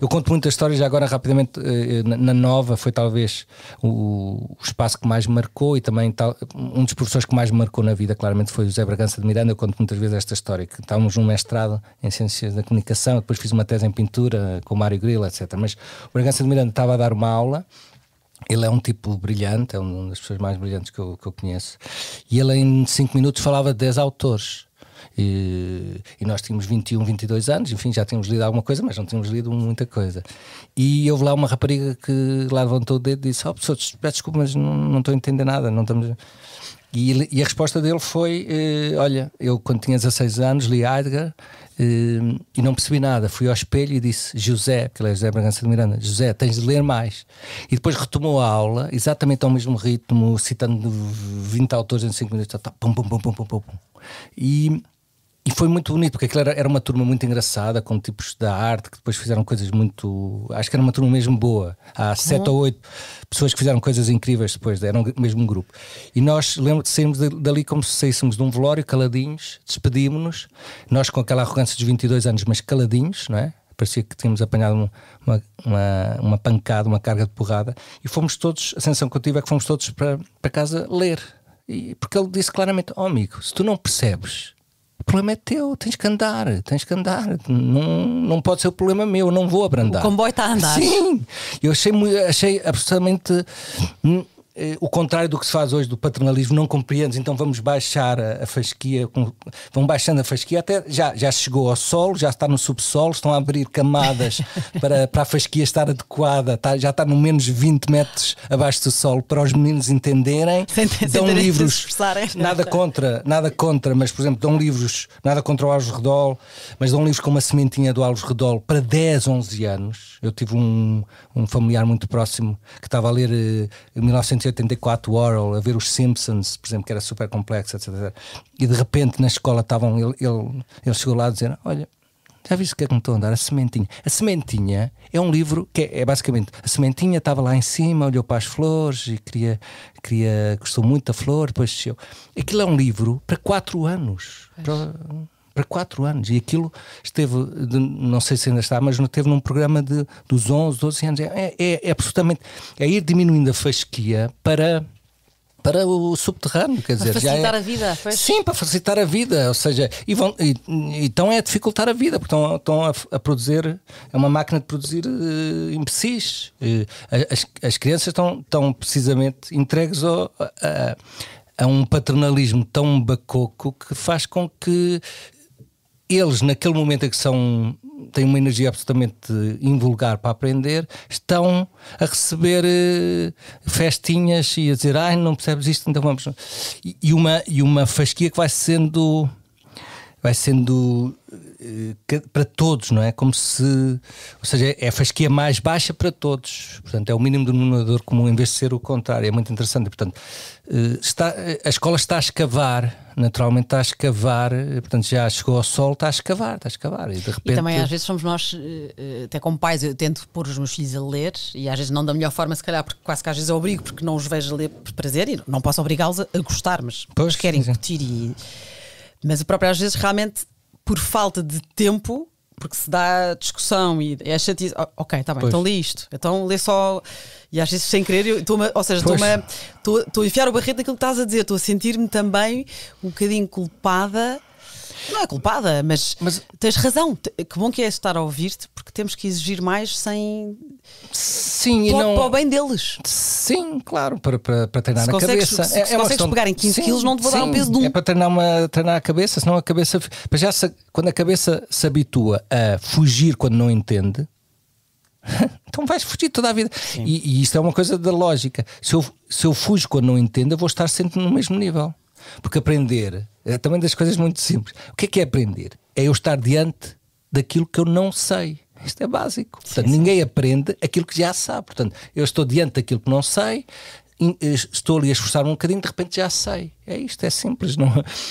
Eu conto muitas histórias, já agora rapidamente, na Nova foi talvez o espaço que mais me marcou, e também um dos professores que mais me marcou na vida, claramente, foi o José Bragança de Miranda. Eu conto muitas vezes esta história, que estávamos num mestrado em Ciências da Comunicação, depois fiz uma tese em pintura com o Mário Grilo, etc. Mas o Bragança de Miranda estava a dar uma aula. Ele é um tipo brilhante, é uma das pessoas mais brilhantes que eu conheço, e ele em 5 minutos falava de 10 autores. E nós tínhamos 21, 22 anos, enfim, já tínhamos lido alguma coisa, mas não tínhamos lido muita coisa. E houve lá uma rapariga que lá levantou o dedo e disse: professor, desculpa, mas não estou a entender nada, não estamos... E a resposta dele foi: olha, eu quando tinha 16 anos li Heidegger e não percebi nada, fui ao espelho e disse: José, que ele é José Bragança de Miranda, José, tens de ler mais. E depois retomou a aula, exatamente ao mesmo ritmo, citando 20 autores em 5 minutos, pum, pum, pum, pum, pum, pum. E foi muito bonito, porque aquilo era uma turma muito engraçada, com tipos da arte que depois fizeram coisas muito... Acho que era uma turma mesmo boa. Há 7 ou 8 pessoas que fizeram coisas incríveis depois, eram o mesmo grupo. E nós, lembro de sairmos dali como se saíssemos de um velório, caladinhos, despedimos-nos, nós com aquela arrogância dos 22 anos, mas caladinhos, não é? Parecia que tínhamos apanhado uma pancada, uma carga de porrada, e fomos todos, a sensação que eu tive é que fomos todos para casa ler. Porque ele disse claramente: amigo, se tu não percebes, o problema é teu, tens que andar, não pode ser o problema meu, eu não vou abrandar. O comboio está a andar. Sim, eu achei absolutamente o contrário do que se faz hoje, do paternalismo. Não compreendes, então vamos baixar a fasquia, vão baixando a fasquia, até já chegou ao solo, já está no subsolo, estão a abrir camadas para a fasquia estar adequada, já está no menos 20 metros abaixo do solo, para os meninos entenderem. Dão livros, nada contra, mas por exemplo, dão livros, nada contra o Alves Redol, mas dão livros com uma sementinha do Alves Redol para 10, 11 anos. Eu tive um familiar muito próximo que estava a ler em 1984 Orwell, a ver os Simpsons, por exemplo, que era super complexo, etc. E de repente na escola estavam, ele chegou lá a dizer: olha, já viste o que é que me estou a dar? A Sementinha. A Sementinha é um livro que é basicamente, a sementinha estava lá em cima, olhou para as flores e gostou muito da flor, depois desceu. Aquilo é um livro para 4 anos. Para 4 anos, e aquilo esteve, não sei se ainda está, mas esteve num programa dos 11, 12 anos. É absolutamente, é ir diminuindo a fasquia para o subterrâneo, quer dizer, facilitar a vida. Pois. Sim, para facilitar a vida, ou seja, então é a dificultar a vida, porque estão a produzir, é uma máquina de produzir imbecis. As crianças estão precisamente entregues a um paternalismo tão bacoco que faz com que eles, naquele momento em que têm uma energia absolutamente invulgar para aprender, estão a receber festinhas e a dizer: ai, não percebes isto, então vamos. E uma fasquia que vai sendo para todos, não é? Como se, ou seja, é a fasquia mais baixa para todos, portanto é o mínimo denominador comum em vez de ser o contrário. É muito interessante. Portanto, a escola está a escavar, naturalmente está a escavar, portanto já chegou ao solo, está a escavar e de repente... E também às vezes somos nós, até como pais, eu tento pôr os meus filhos a ler, e às vezes não da melhor forma, se calhar, porque quase que às vezes eu obrigo, porque não os vejo a ler por prazer, e não posso obrigá-los a gostar, mas querem curtir. Mas o próprio às vezes realmente por falta de tempo, porque se dá discussão e é chatice, ok, está bem, então lê isto, então lê só, e às vezes sem querer, estou a enfiar o barrete naquilo que estás a dizer, estou a sentir-me também um bocadinho culpada. Não é culpada, mas tens razão. Que bom que é estar a ouvir-te, porque temos que exigir mais sem. Sim, para o bem deles. Sim, claro, para treinar se a cabeça. Se consegues pegar em 15 quilos, não te vou dar um peso de 1. É para treinar a cabeça, senão a cabeça. Quando a cabeça se habitua a fugir quando não entende, então vais fugir toda a vida. E isto é uma coisa da lógica. Se eu fujo quando não entendo, eu vou estar sempre no mesmo nível. Porque aprender é também das coisas muito simples. O que é aprender? É eu estar diante daquilo que eu não sei. Isto é básico. Portanto, ninguém aprende aquilo que já sabe. Portanto, eu estou diante daquilo que não sei, estou ali a esforçar-me um bocadinho, de repente já sei. É isto, é simples. Não?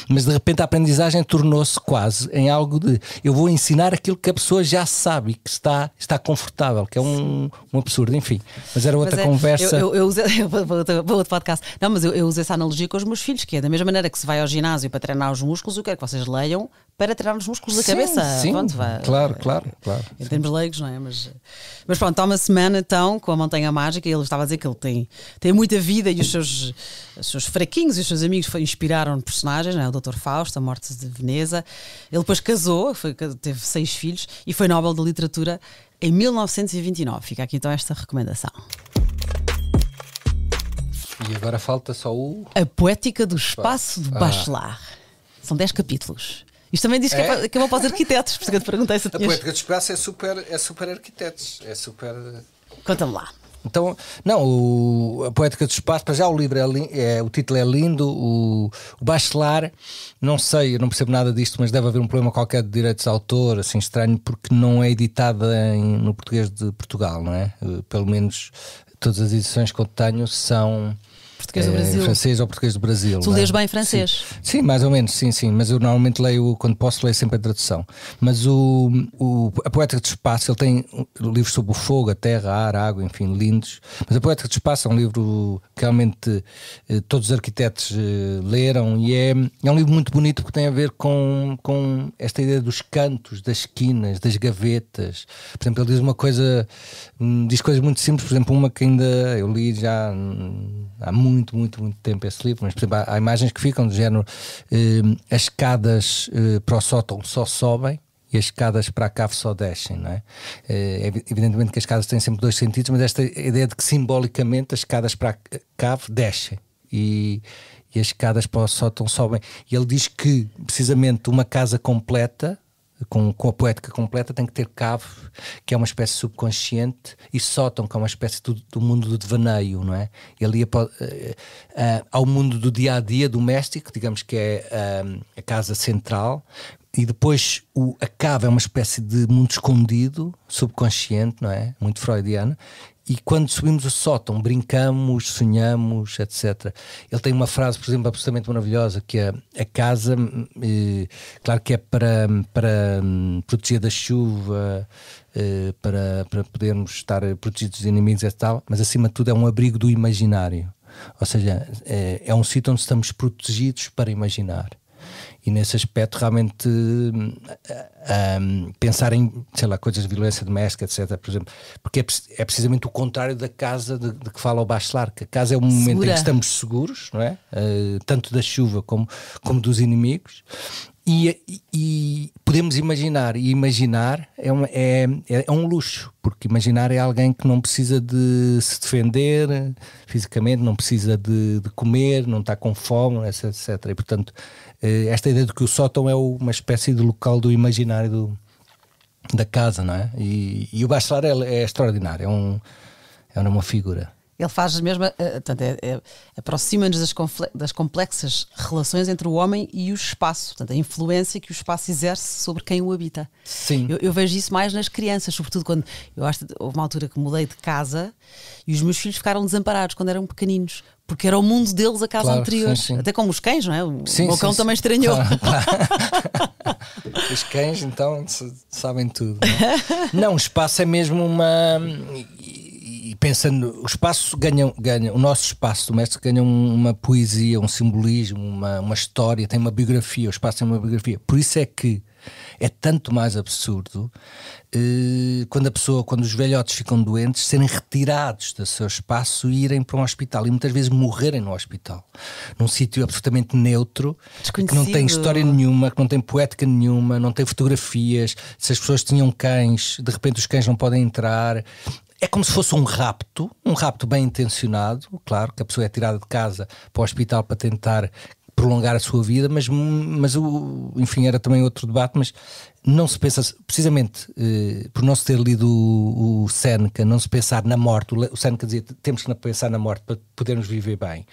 Mas de repente a aprendizagem tornou-se quase em algo de eu vou ensinar aquilo que a pessoa já sabe e que está confortável, que é um absurdo, enfim. Mas era outra conversa. Eu usei outro podcast. Não, mas eu uso essa analogia com os meus filhos, que é da mesma maneira que se vai ao ginásio para treinar os músculos, eu quero que vocês leiam para treinar os músculos da cabeça. Sim, pronto, claro. Em termos leigos, não é? Mas pronto, há uma semana então com a Montanha Mágica, e ele estava a dizer que ele tem muita vida e os seus fraquinhos e os seus amigos inspiraram personagens, não é? O Dr. Fausto, a Morte de Veneza. Ele depois casou, teve 6 filhos e foi Nobel de Literatura em 1929. Fica aqui então esta recomendação. E agora falta só A Poética do Espaço de Bachelard. São 10 capítulos. Isto também diz que é bom para os arquitetos, por isso que eu te perguntei se A Poética do Espaço é super arquitetos. É super. Conta-me lá. Então, não, a Poética do Espaço, para já o livro o título é lindo, o Bachelard, não sei, eu não percebo nada disto, mas deve haver um problema qualquer de direitos de autor, assim estranho, porque não é editada no português de Portugal, não é? Pelo menos todas as edições que eu tenho são português do Brasil. Francês ou português do Brasil. Tu lês bem francês? Sim, mais ou menos, sim. Mas eu normalmente leio, quando posso, leio sempre a tradução. Mas a Poética do Espaço, ele tem livros sobre o fogo, a terra, a ar, a água, enfim, lindos. Mas a Poética do Espaço é um livro que realmente todos os arquitetos leram e é um livro muito bonito porque tem a ver com esta ideia dos cantos, das esquinas, das gavetas. Por exemplo, ele diz coisas muito simples, por exemplo, uma que ainda eu li já há muito tempo esse livro, mas por exemplo há imagens que ficam do género as escadas para o sótão só sobem e as escadas para a cave só descem, não é? Evidentemente que as escadas têm sempre 2 sentidos, mas esta ideia de que simbolicamente as escadas para a cave descem e as escadas para o sótão sobem. E ele diz que precisamente uma casa completa com a poética completa tem que ter cave, que é uma espécie subconsciente, e sótão, que é uma espécie do mundo do devaneio, não é? Ele ia ao mundo do dia-a-dia doméstico, digamos que é a casa central, e depois a cave é uma espécie de mundo escondido, subconsciente, não é? Muito freudiano. E quando subimos o sótão, brincamos, sonhamos, etc. Ele tem uma frase, por exemplo, absolutamente maravilhosa, que é a casa, claro que é para proteger da chuva, para podermos estar protegidos dos inimigos e tal, mas acima de tudo é um abrigo do imaginário. Ou seja, é um sítio onde estamos protegidos para imaginar. E nesse aspecto realmente pensar em, sei lá, coisas de violência doméstica, etc, por exemplo, porque é precisamente o contrário da casa de que fala o Bachelard, que a casa é um momento em que estamos seguros, não é? Tanto da chuva como dos inimigos, e podemos imaginar, e imaginar é um luxo, porque imaginar é alguém que não precisa de se defender fisicamente, não precisa de comer, não está com fome, etc. E portanto esta ideia de que o sótão é uma espécie de local do imaginário da casa, não é? E o Bachelard é extraordinário, é uma figura. Ele faz mesmo, aproxima-nos das complexas relações entre o homem e o espaço, portanto, a influência que o espaço exerce sobre quem o habita. Sim. Eu vejo isso mais nas crianças, sobretudo quando houve uma altura que mudei de casa e os meus filhos ficaram desamparados quando eram pequeninos, porque era o mundo deles a casa anterior. Sim. Até como os cães, não é? O meu cão também estranhou. Claro. Os cães, então, sabem tudo. Não, o espaço é mesmo uma... E pensa no o espaço, ganha, o nosso espaço doméstico ganha uma poesia, um simbolismo, uma história, tem uma biografia, o espaço tem uma biografia. Por isso é que é tanto mais absurdo quando os velhotes ficam doentes, serem retirados do seu espaço e irem para um hospital e muitas vezes morrerem no hospital, num sítio absolutamente neutro, que não tem história nenhuma, que não tem poética nenhuma, não tem fotografias. Se as pessoas tinham cães, de repente os cães não podem entrar. É como se fosse um rapto bem intencionado. Claro que a pessoa é tirada de casa para o hospital para tentar prolongar a sua vida, mas enfim, era também outro debate. Mas não se pensa, precisamente por não se ter lido o Séneca, não se pensar na morte. O Séneca dizia: temos que pensar na morte para podermos viver bem.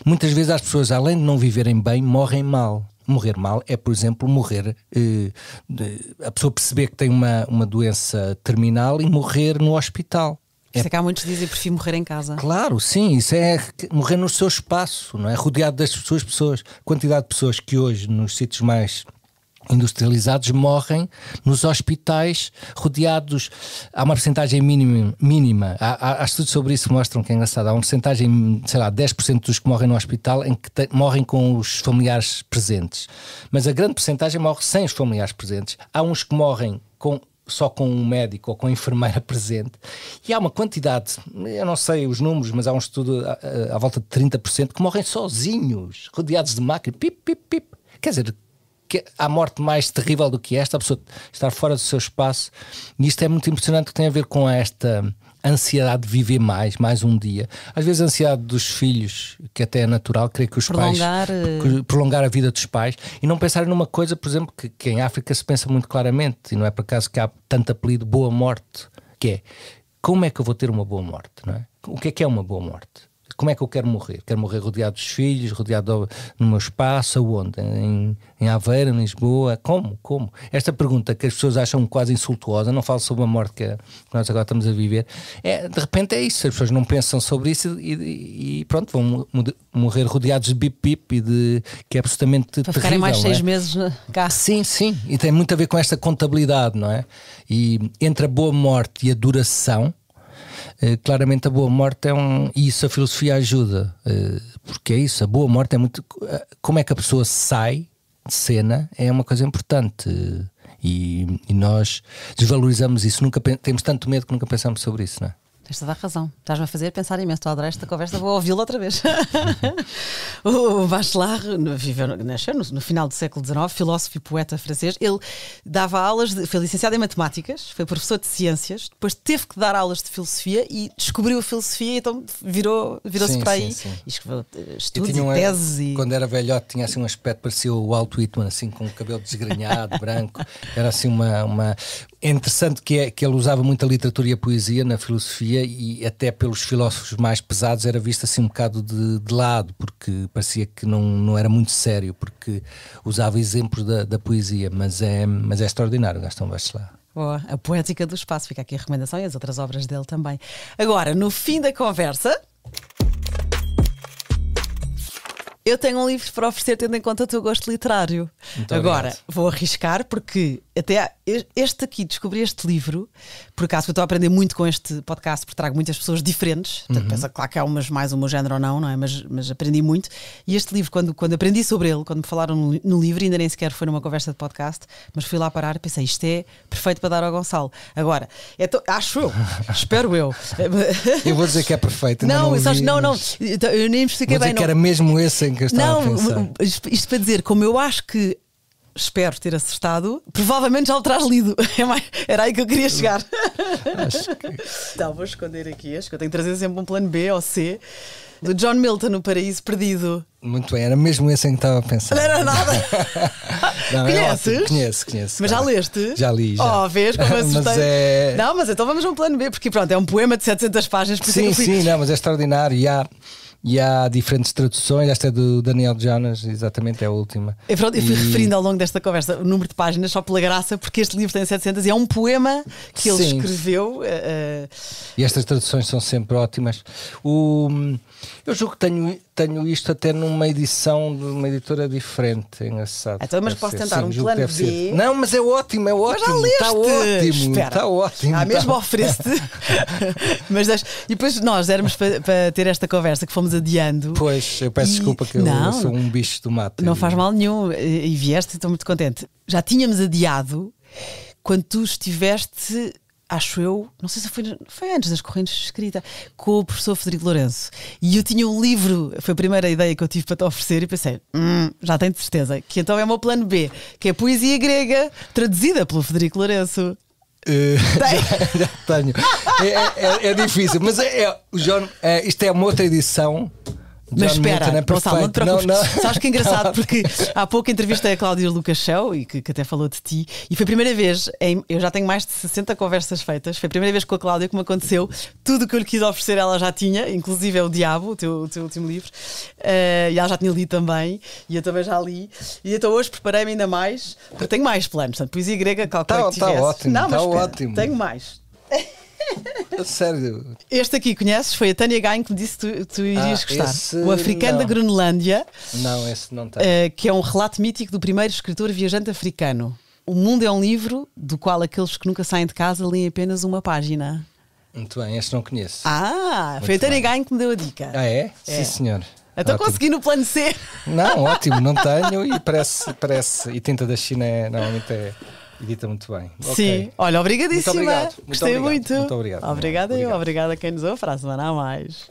Muitas vezes as pessoas, além de não viverem bem, morrem mal. Morrer mal é, por exemplo, a pessoa perceber que tem uma doença terminal e morrer no hospital. Isso é que há muitos que dizem: prefiro morrer em casa. Claro, sim, isso é morrer no seu espaço, não é? Rodeado das suas pessoas. A quantidade de pessoas que hoje, nos sítios mais industrializados, morrem nos hospitais rodeados. Há uma percentagem mínima. Há estudos sobre isso que mostram que é engraçado. Há uma percentagem, sei lá, 10% dos que morrem no hospital em que morrem com os familiares presentes, mas a grande percentagem morre sem os familiares presentes. Há uns que morrem só com um médico ou com a enfermeira presente, e há uma quantidade, eu não sei os números, mas há um estudo à volta de 30% que morrem sozinhos, rodeados de máquina, pip, pip, pip. Quer dizer, que há morte mais terrível do que esta, a pessoa estar fora do seu espaço. E isto é muito impressionante, que tem a ver com esta ansiedade de viver mais um dia. Às vezes a ansiedade dos filhos, que até é natural, creio que os pais prolongar a vida dos pais, e não pensarem numa coisa, por exemplo, que em África se pensa muito claramente, e não é por acaso que há tanto apelido boa morte, que é: como é que eu vou ter uma boa morte, não é? O que é uma boa morte? Como é que eu quero morrer? Quero morrer rodeado dos filhos, rodeado no meu espaço, aonde? Em Aveiro, em Lisboa? Como? Esta pergunta que as pessoas acham quase insultuosa, não falo sobre a morte que nós agora estamos a viver, de repente é isso, as pessoas não pensam sobre isso e pronto, vão morrer rodeados de bip-bip que é absolutamente terrível. Para ficarem mais 6 meses cá. Sim, e tem muito a ver com esta contabilidade, não é? E entre a boa morte e a duração, claramente a boa morte e isso a filosofia ajuda, porque é isso, a boa morte é muito como é que a pessoa sai de cena, é uma coisa importante, e nós desvalorizamos isso, temos tanto medo que nunca pensamos sobre isso, não é? Tens toda a razão. Estás-me a fazer pensar imenso. Estou a adorar esta conversa, vou ouvi-la outra vez. O Bachelard nasceu no final do século XIX, filósofo e poeta francês. Ele dava aulas, foi licenciado em matemáticas, foi professor de ciências, depois teve que dar aulas de filosofia e descobriu a filosofia, e então virou-se para aí. Sim. E escreveu estudos e teses. Quando era velhote tinha assim um aspecto, parecia o Walt Whitman, assim, com o cabelo desgrenhado, branco. Era assim É interessante que ele usava muito a literatura e a poesia na filosofia, e até pelos filósofos mais pesados era visto assim um bocado de lado, porque parecia que não era muito sério, porque usava exemplos da poesia, mas é extraordinário, Gastão Bachelard. Boa, a Poética do Espaço, fica aqui a recomendação, e as outras obras dele também. Agora, no fim da conversa, eu tenho um livro para oferecer, tendo em conta o teu gosto literário. Muito Agora, obrigado. Vou arriscar, porque até descobri este livro, por acaso eu estou a aprender muito com este podcast, porque trago muitas pessoas diferentes. Portanto, pensa, claro que há umas mais o meu género ou não é? Mas aprendi muito. E este livro, quando aprendi sobre ele, quando me falaram no livro, ainda nem sequer foi numa conversa de podcast, mas fui lá parar e pensei: isto é perfeito para dar ao Gonçalo. Agora, acho eu, espero eu. Eu vou dizer que é perfeito. Não, eu nem me expliquei bem. Que era mesmo esse em que eu estava a pensar. Isto para dizer, como eu acho que espero ter acertado, provavelmente já o terás lido. Era aí que eu queria chegar. Então, vou esconder aqui. Acho que eu tenho que trazer sempre um plano B ou C. Do John Milton, O Paraíso Perdido. Muito bem, era mesmo esse em que estava a pensar. Não era nada. Não, conheces? Conheço. Mas já leste? Já li, já. Oh, vês como assustei. Mas Não, mas então vamos a um plano B, porque pronto, é um poema de 700 páginas. Sim, não, mas é extraordinário. e há diferentes traduções. Esta é do Daniel Jonas, exatamente, é a última. Eu fui referindo ao longo desta conversa o número de páginas só pela graça, porque este livro tem 700 e é um poema que ele escreveu. E estas traduções são sempre ótimas. Eu julgo que tenho isto até numa edição de uma editora diferente. É engraçado. Então, mas posso tentar um plano B? Não, mas é ótimo, é ótimo. Está ótimo. Está ótimo. Mesmo oferece-te. Mas e depois nós éramos para ter esta conversa que fomos adiando. Pois, eu peço desculpa que eu sou um bicho do mato. Não faz mal nenhum. E vieste, estou muito contente. Já tínhamos adiado quando tu estiveste, acho eu, não sei se foi antes das correntes de escrita, com o professor Frederico Lourenço. E eu tinha um livro, foi a primeira ideia que eu tive para te oferecer, e pensei, já tenho de certeza, que então é o meu plano B, que é poesia grega traduzida pelo Frederico Lourenço. Já tenho. É difícil, mas João, isto é uma outra edição. Mas espera, Gonçalo, não te preocupes. Sabes que é engraçado, porque há pouco entrevistei a Cláudia Lucas Show, e que até falou de ti, e foi a primeira vez, eu já tenho mais de 60 conversas feitas, foi a primeira vez com a Cláudia que me aconteceu tudo o que eu lhe quis oferecer, ela já tinha, inclusive é o Diabo, o teu último livro, e ela já tinha lido também, e eu também já li, e então hoje preparei-me ainda mais, porque tenho mais planos, portanto, poesia grega, calculo que tivesse. Está ótimo, não, mas está espera, ótimo. Tenho mais. Sério? Este aqui conheces? Foi a Tânia Gain que me disse que tu irias gostar. O Africano da Groenlândia. Não, esse não tem. Que é um relato mítico do primeiro escritor viajante africano. O Mundo é um livro do qual aqueles que nunca saem de casa leem apenas uma página. Muito bem, este não conheço. Foi a Tânia Gain que me deu a dica. É? Sim, senhor. Então consegui no plano C. Não, ótimo, não tenho e parece. E Tinta da China normalmente edita muito bem. Sim, okay. Olha, obrigadíssima. Muito obrigado. Gostei muito. Muito obrigado. Obrigada a quem nos ouve. Para a semana a mais.